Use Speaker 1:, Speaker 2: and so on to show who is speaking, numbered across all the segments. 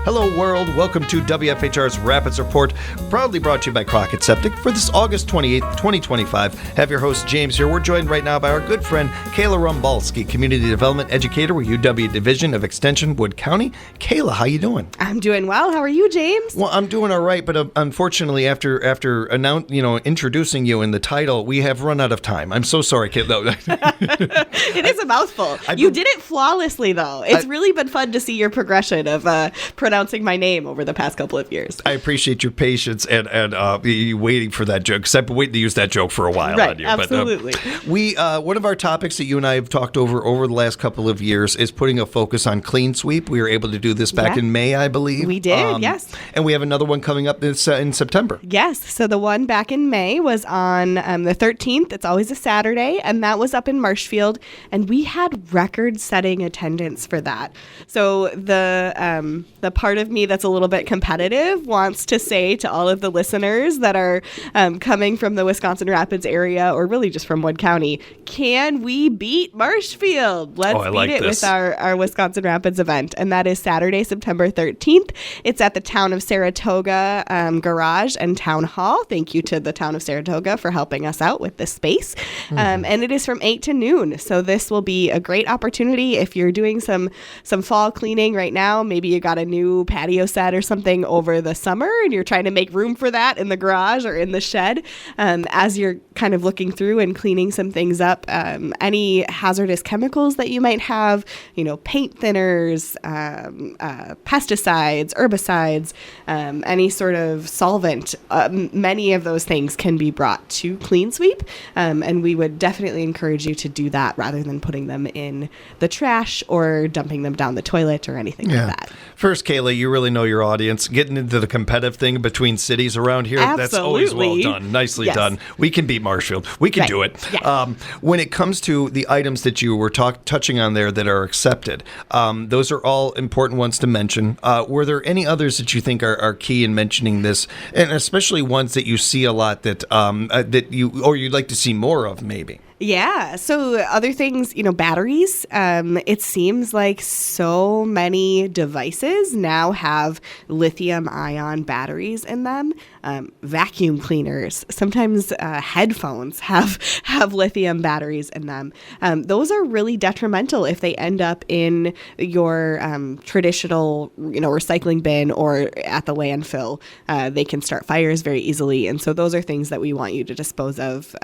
Speaker 1: Hello, world. Welcome to WFHR's Rapids Report, proudly brought to you by Crockett Septic for this August 28th, 2025. Have your host, James, here. We're joined right now by our good friend, Kayla Rumbalski, Community Development Educator with UW Division of Extension, Wood County. Kayla, how you doing?
Speaker 2: I'm doing well. How are you, James?
Speaker 1: Well, I'm doing all right, but unfortunately, after introducing you in the title, we have run out of time. I'm so sorry, Kayla.
Speaker 2: It is a mouthful. You did it flawlessly, though. It's really been fun to see your progression of pronouncing my name over the past couple of years.
Speaker 1: I appreciate your patience and you waiting for that joke, because I've been waiting to use that joke for a while.
Speaker 2: Right,
Speaker 1: on you.
Speaker 2: absolutely.
Speaker 1: But, one of our topics that you and I have talked over the last couple of years is putting a focus on clean sweep. We were able to do this back in May, I believe.
Speaker 2: We did, yes.
Speaker 1: And we have another one coming up in September.
Speaker 2: Yes, so the one back in May was on the 13th. It's always a Saturday, and that was up in Marshfield, and we had record-setting attendance for that. So the part of me that's a little bit competitive wants to say to all of the listeners that are coming from the Wisconsin Rapids area, or really just from Wood County, can we beat Marshfield? Let's beat it with our Wisconsin Rapids event. And that is Saturday, September 13th. It's at the Town of Saratoga Garage and Town Hall. Thank you to the Town of Saratoga for helping us out with this space. And it is from 8 to noon. So this will be a great opportunity if you're doing some fall cleaning right now. Maybe you got a new patio set or something over the summer and you're trying to make room for that in the garage or in the shed. As you're kind of looking through and cleaning some things up, any hazardous chemicals that you might have, paint thinners, pesticides, herbicides, any sort of solvent, many of those things can be brought to Clean Sweep. And we would definitely encourage you to do that rather than putting them in the trash or dumping them down the toilet or anything like that.
Speaker 1: First, Kayla, you really know your audience. Getting into the competitive thing between cities around here,
Speaker 2: Absolutely.
Speaker 1: That's always well done. Nicely done. We can beat Marshfield. We can do it.
Speaker 2: Yeah.
Speaker 1: When it comes to the items that you were touching on there that are accepted, those are all important ones to mention. Were there any others that you think are key in mentioning this, and especially ones that you see a lot that you'd like to see more of, maybe?
Speaker 2: Yeah. So other things, batteries. It seems like so many devices now have lithium-ion batteries in them. Vacuum cleaners, sometimes headphones have lithium batteries in them. Those are really detrimental if they end up in your traditional, recycling bin or at the landfill. They can start fires very easily, and so those are things that we want you to dispose of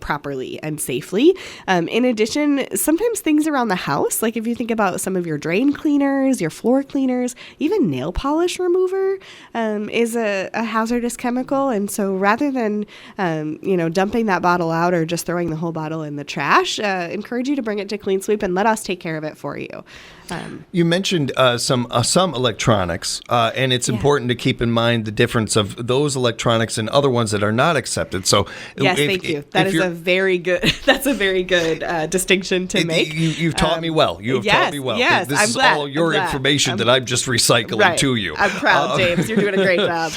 Speaker 2: properly and safely. In addition, sometimes things around the house, like if you think about some of your drain cleaners, your floor cleaners, even nail polish remover is a hazardous chemical. And so rather than, dumping that bottle out or just throwing the whole bottle in the trash, encourage you to bring it to Clean Sweep and let us take care of it for you.
Speaker 1: You mentioned some electronics, and it's important to keep in mind the difference of those electronics and other ones that are not accepted. So,
Speaker 2: yes, thank you. That's a very good distinction to make.
Speaker 1: You've taught me well. You have taught me well.
Speaker 2: Yes,
Speaker 1: this is all your information that I'm just recycling to you.
Speaker 2: I'm proud, James. You're doing a great job.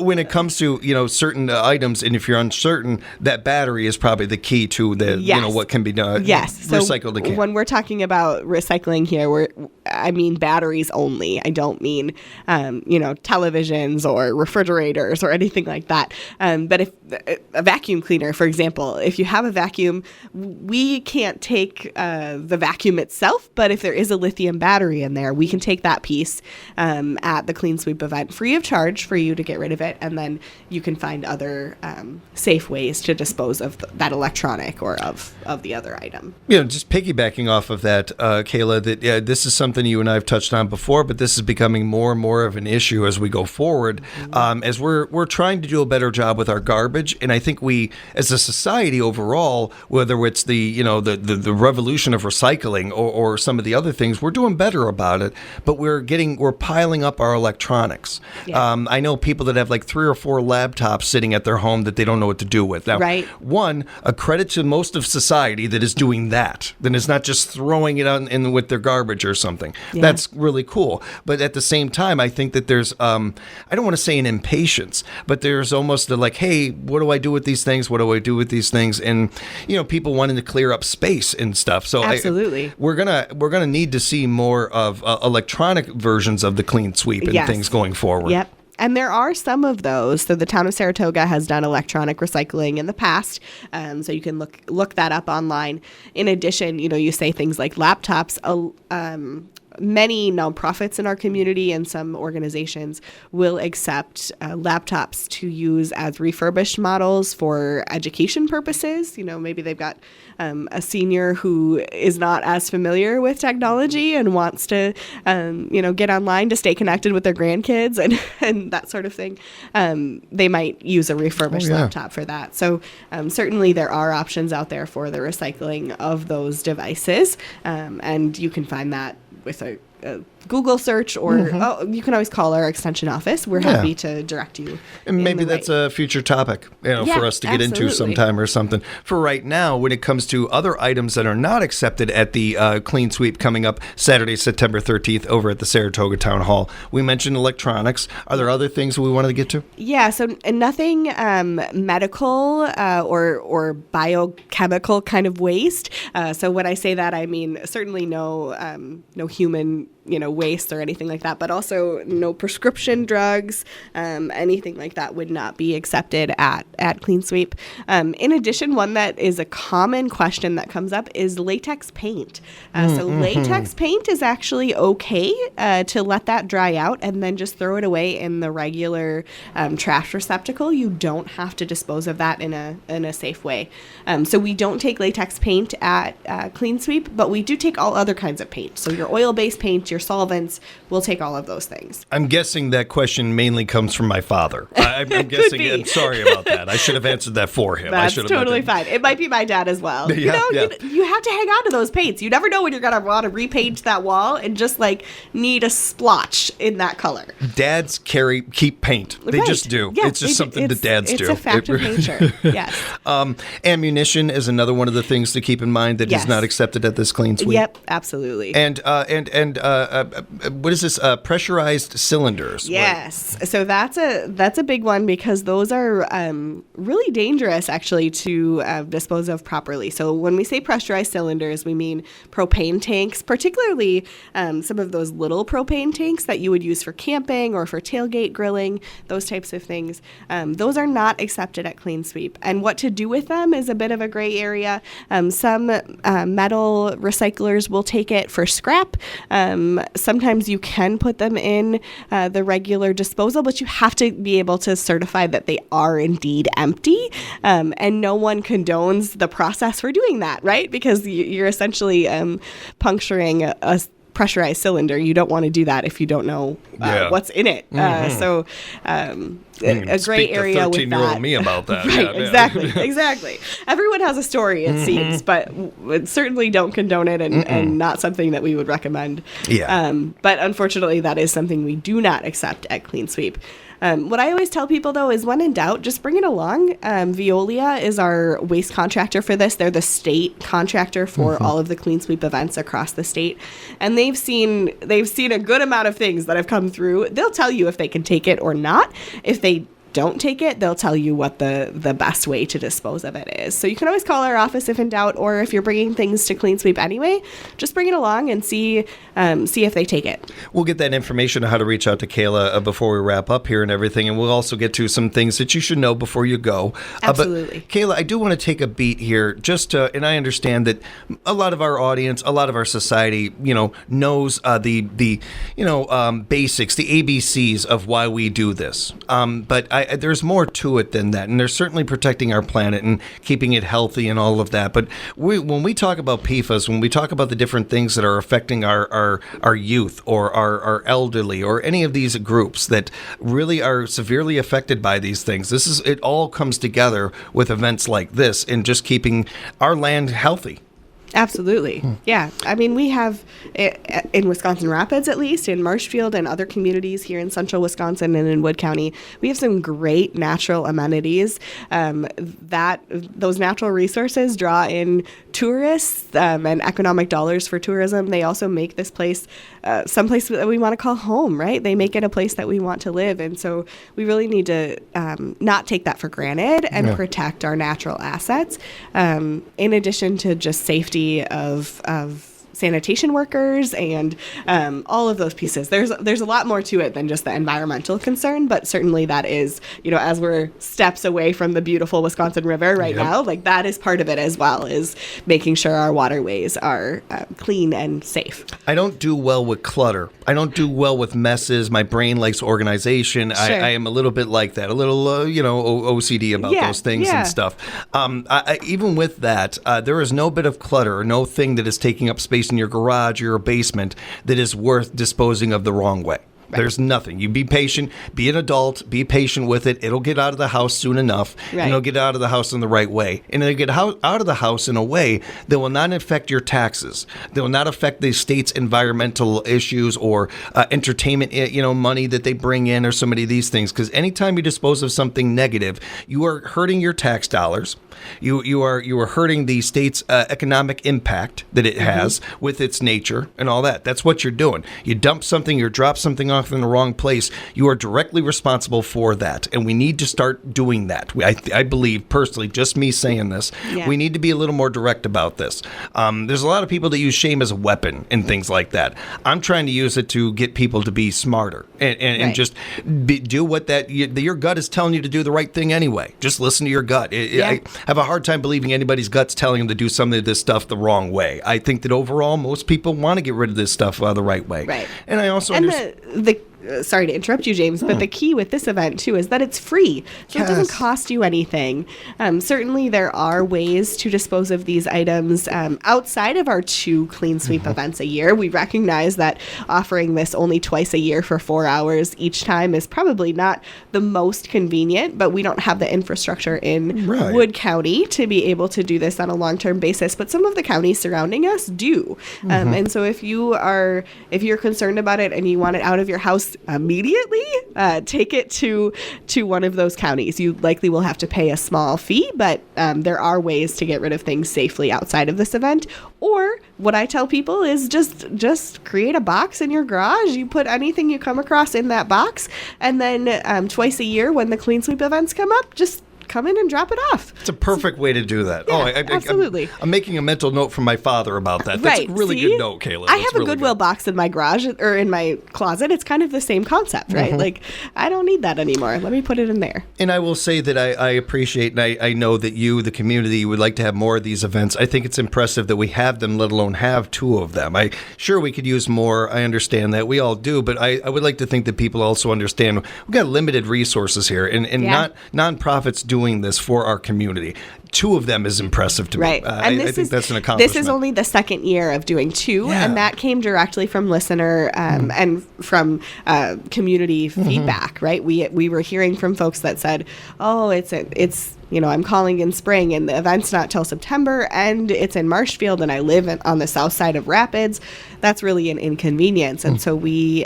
Speaker 1: When it comes to certain items, and if you're uncertain, that battery is probably the key to the what can be done.
Speaker 2: Yes,
Speaker 1: recycled again.
Speaker 2: When we're talking about recycling here, I mean batteries only. I don't mean, televisions or refrigerators or anything like that. But if a vacuum cleaner, for example, if you have a vacuum, we can't take the vacuum itself, but if there is a lithium battery in there, we can take that piece at the Clean Sweep event free of charge for you to get rid of it, and then you can find other safe ways to dispose of that electronic or of the other item.
Speaker 1: Just piggybacking off of that, Kayla, that this is something you and I have touched on before, but this is becoming more and more of an issue as we go forward, as we're trying to do a better job with our garbage. And I think we, as a society overall, whether it's the revolution of recycling or some of the other things, we're doing better about it, but we're piling up our electronics. Yeah. I know people that have like 3 or 4 laptops sitting at their home that they don't know what to do with. Now, a credit to most of society that is doing that, then it's not just throwing it out in with their garbage or something. Yeah. That's really cool. But at the same time, I think that there's, I don't want to say an impatience, but there's almost like, hey, what do I do with these things? What do I do with these things? And people wanting to clear up space and stuff. So
Speaker 2: Absolutely.
Speaker 1: we're gonna need to see more of electronic versions of the clean sweep and
Speaker 2: Yes.
Speaker 1: things going forward.
Speaker 2: Yep. And there are some of those. So the town of Saratoga has done electronic recycling in the past. So you can look that up online. In addition, you say things like laptops. Many nonprofits in our community and some organizations will accept laptops to use as refurbished models for education purposes. Maybe they've got a senior who is not as familiar with technology and wants to, get online to stay connected with their grandkids and that sort of thing. They might use a refurbished laptop for that. So certainly there are options out there for the recycling of those devices, and you can find that with a Google search, or you can always call our extension office. We're happy to direct you.
Speaker 1: And maybe that's a future topic, for us to get into sometime or something. For right now, when it comes to other items that are not accepted at the Clean Sweep coming up Saturday, September 13th over at the Saratoga Town Hall, we mentioned electronics. Are there other things we wanted to get to?
Speaker 2: Yeah, so nothing medical or biochemical kind of waste. So when I say that, I mean certainly no human waste or anything like that, but also no prescription drugs, anything like that would not be accepted at Clean Sweep. In addition, one that is a common question that comes up is latex paint. So latex paint is actually okay to let that dry out and then just throw it away in the regular trash receptacle. You don't have to dispose of that in a safe way. So we don't take latex paint at Clean Sweep, but we do take all other kinds of paint. So your oil-based paint, your solvents, we'll take all of those things.
Speaker 1: I'm guessing that question mainly comes from my father. I'm guessing. I'm sorry about that. I should have answered that for him.
Speaker 2: That's totally fine. It might be my dad as well. You have to hang on to those paints. You never know when you're going to want to repaint that wall and just need a splotch in that color.
Speaker 1: Dads keep paint. They just do. Yeah, it's just something that dads do.
Speaker 2: It's a fact of nature. Yes.
Speaker 1: Ammunition is another one of the things to keep in mind that is not accepted at this Clean Sweep.
Speaker 2: Yep, absolutely.
Speaker 1: And what is this? Pressurized cylinders.
Speaker 2: Yes. So that's a big one because those are really dangerous actually to dispose of properly. So when we say pressurized cylinders, we mean propane tanks, particularly some of those little propane tanks that you would use for camping or for tailgate grilling, those types of things. Those are not accepted at Clean Sweep. And what to do with them is a bit of a gray area. Some metal recyclers will take it for scrap. Sometimes you can put them in the regular disposal, but you have to be able to certify that they are indeed empty. And no one condones the process for doing that, right? Because you're essentially puncturing a pressurized cylinder. You don't want to do that if you don't know what's in it. So a gray area with that.
Speaker 1: 13-year-old me about that.
Speaker 2: Right, exactly. Everyone has a story, it seems, but certainly don't condone it and not something that we would recommend.
Speaker 1: Yeah.
Speaker 2: But unfortunately, that is something we do not accept at Clean Sweep. What I always tell people, though, is when in doubt, just bring it along. Veolia is our waste contractor for this. They're the state contractor for all of the Clean Sweep events across the state. And they've seen a good amount of things that have come through. They'll tell you if they can take it or not. If they don't take it, they'll tell you what the best way to dispose of it is. So you can always call our office if in doubt, or if you're bringing things to Clean Sweep anyway, just bring it along and see if they take it.
Speaker 1: We'll get that information on how to reach out to Kayla before we wrap up here and everything, and we'll also get to some things that you should know before you go.
Speaker 2: Absolutely.
Speaker 1: But Kayla, I do want to take a beat here, and I understand that a lot of our audience, a lot of our society, knows the basics, the ABCs of why we do this. But there's more to it than that, and there's certainly protecting our planet and keeping it healthy and all of that. But when we talk about PFAS, when we talk about the different things that are affecting our youth or our elderly or any of these groups that really are severely affected by these things, it all comes together with events like this and just keeping our land healthy.
Speaker 2: Absolutely. Yeah. I mean, we have in Wisconsin Rapids, at least, in Marshfield and other communities here in central Wisconsin and in Wood County, we have some great natural amenities that those natural resources draw in tourists and economic dollars for tourism. They also make this place someplace that we want to call home, right? They make it a place that we want to live. And so we really need to not take that for granted and protect our natural assets, in addition to just safety of sanitation workers and all of those pieces. There's a lot more to it than just the environmental concern, but certainly that is, as we're steps away from the beautiful Wisconsin River right now, like that is part of it as well, is making sure our waterways are clean and safe.
Speaker 1: I don't do well with clutter. I don't do well with messes. My brain likes organization. Sure. I am a little bit like that, a little, OCD about those things and stuff. Even with that, there is no bit of clutter or no thing that is taking up space in your garage or your basement that is worth disposing of the wrong way. Right. There's nothing. You be patient, be an adult, be patient with it. It'll get out of the house soon enough, and it'll get out of the house in the right way. And it'll get out of the house in a way that will not affect your taxes. That will not affect the state's environmental issues or entertainment, money that they bring in or so many of these things. Because anytime you dispose of something negative, you are hurting your tax dollars. You are hurting the state's economic impact that it has with its nature and all that. That's what you're doing. You dump something, you drop something off in the wrong place. You are directly responsible for that, and we need to start doing that. I believe personally, just me saying this, we need to be a little more direct about this. There's a lot of people that use shame as a weapon and things like that. I'm trying to use it to get people to be smarter and just do what your gut is telling you to do the right thing anyway. Just listen to your gut. I have a hard time believing anybody's gut's telling them to do some of this stuff the wrong way. I think that overall, most people want to get rid of this stuff the right way.
Speaker 2: Right.
Speaker 1: And I also
Speaker 2: understand. Sorry to interrupt you, James, but the key with this event, too, is that it's free. So it doesn't cost you anything. Certainly, there are ways to dispose of these items outside of our 2 clean sweep events a year. We recognize that offering this only twice a year for 4 hours each time is probably not the most convenient, but we don't have the infrastructure in Wood County to be able to do this on a long-term basis. But some of the counties surrounding us do. And so if you're concerned about it and you want it out of your house immediately, take it to one of those counties. You likely will have to pay a small fee, but there are ways to get rid of things safely outside of this event. Or what I tell people is just create a box in your garage. You put anything you come across in that box, and then twice a year when the clean sweep events come up, just come in and drop it off.
Speaker 1: It's a perfect way to do that.
Speaker 2: Yeah, absolutely.
Speaker 1: I'm making a mental note from my father about that. That's a really good note, Kayla.
Speaker 2: I have a Goodwill box in my garage or in my closet. It's kind of the same concept, right? Like, I don't need that anymore. Let me put it in there.
Speaker 1: And I will say that I appreciate, and I know that you, the community, would like to have more of these events. I think it's impressive that we have them, let alone have 2 of them. Sure, we could use more. I understand that. We all do. But I would like to think that people also understand we've got limited resources here, and not nonprofits doing this for our community. 2 of them is impressive to me. And I think that's an accomplishment.
Speaker 2: This is only the second year of doing 2, and that came directly from listener and from community feedback, right? We were hearing from folks that said, oh, it's I'm calling in spring and the event's not till September and it's in Marshfield and I live on the south side of Rapids. That's really an inconvenience. And so we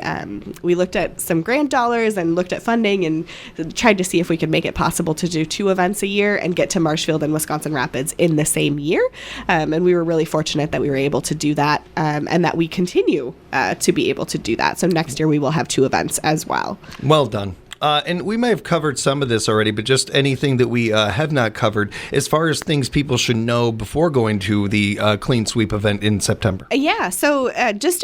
Speaker 2: looked at some grant dollars and looked at funding and tried to see if we could make it possible to do 2 events a year and get to Marshfield and Wisconsin Rapids in the same year. And we were really fortunate that we were able to do that and that we continue to be able to do that. So next year we will have 2 events as well.
Speaker 1: Well done. And we may have covered some of this already, but just anything that we have not covered as far as things people should know before going to the Clean Sweep event in September.
Speaker 2: Yeah. So just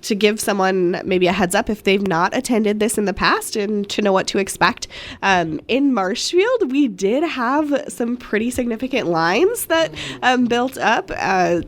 Speaker 2: to give someone maybe a heads up if they've not attended this in the past and to know what to expect, in Marshfield, we did have some pretty significant lines that built up.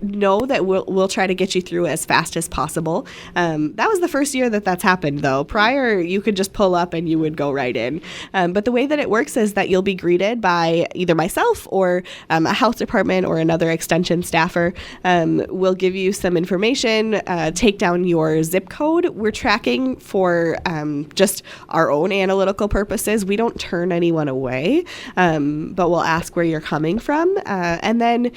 Speaker 2: Know that we'll try to get you through as fast as possible. That was the first year that's happened, though. Prior, you could just pull up and you would go right in. But the way that it works is that you'll be greeted by either myself or a health department or another extension staffer. We'll give you some information, take down your your zip code. We're tracking for just our own analytical purposes. We don't turn anyone away, but we'll ask where you're coming from. And then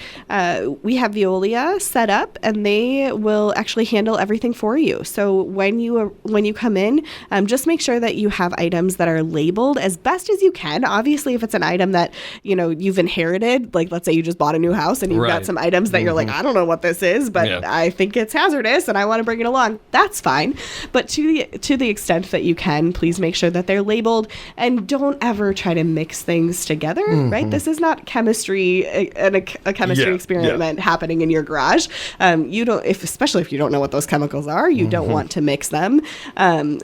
Speaker 2: we have Veolia set up, and they will actually handle everything for you. So when you come in, just make sure that you have items that are labeled as best as you can. Obviously, if it's an item that you've inherited, like let's say you just bought a new house and you've got some items that you're like, I don't know what this is, but I think it's hazardous and I want to bring it along. That's fine. But to the extent that you can, please make sure that they're labeled, and don't ever try to mix things together. Right? This is not chemistry, a chemistry experiment happening in your garage. Especially if you don't know what those chemicals are, you don't want to mix them.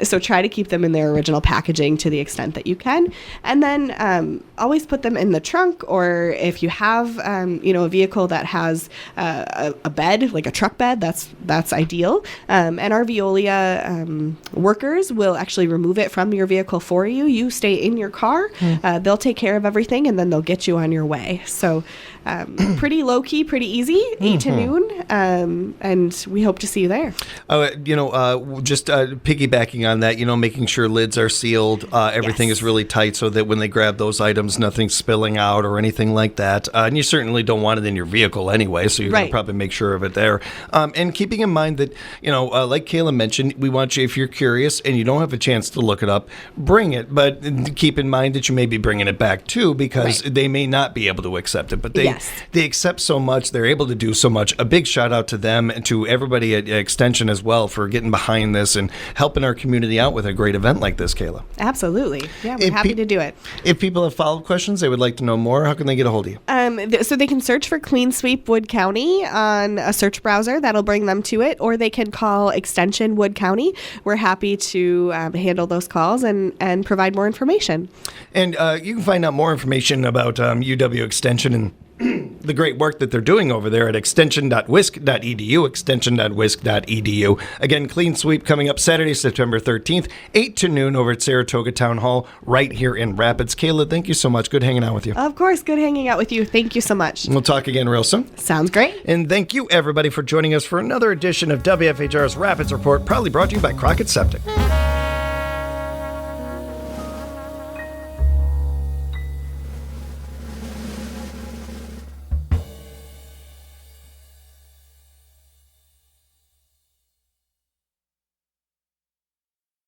Speaker 2: So try to keep them in their original packaging to the extent that you can, and then always put them in the trunk, or if you have a vehicle that has a bed, like a truck bed, that's ideal. And our Veolia workers will actually remove it from your vehicle for you. You stay in your car, they'll take care of everything, and then they'll get you on your way. So pretty low key, pretty easy, 8 to noon, and we hope to see you there.
Speaker 1: Just piggybacking on that, making sure lids are sealed, everything is really tight so that when they grab those items, nothing's spilling out or anything like that. And you certainly don't want it in your vehicle anyway, so you're going to probably make sure of it there. And keeping in mind that, like Kayla mentioned, we want you, if you're curious and you don't have a chance to look it up, bring it. But keep in mind that you may be bringing it back too, because they may not be able to accept it. But they accept so much, they're able to do so much. A big shout out to them and to everybody at Extension as well for getting behind this and helping our community out with a great event like this, Kayla.
Speaker 2: Absolutely. Yeah, we're happy to do it.
Speaker 1: If people have follow-up questions, they would like to know more, how can they get a hold of you?
Speaker 2: So they can search for Clean Sweep Wood County on a search browser. That'll bring them to it. Or they can call Extension Wood County. We're happy to handle those calls and provide more information. And
Speaker 1: you can find out more information about UW Extension and the great work that they're doing over there at extension.wisc.edu, extension.wisc.edu. Again, Clean Sweep coming up Saturday, September 13th, 8 to noon over at Saratoga Town Hall right here in Rapids. Kayla, thank you so much. Good hanging out with you.
Speaker 2: Of course, good hanging out with you. Thank you so much.
Speaker 1: We'll talk again real soon.
Speaker 2: Sounds great.
Speaker 1: And thank you, everybody, for joining us for another edition of WFHR's Rapids Report, proudly brought to you by Crockett Septic.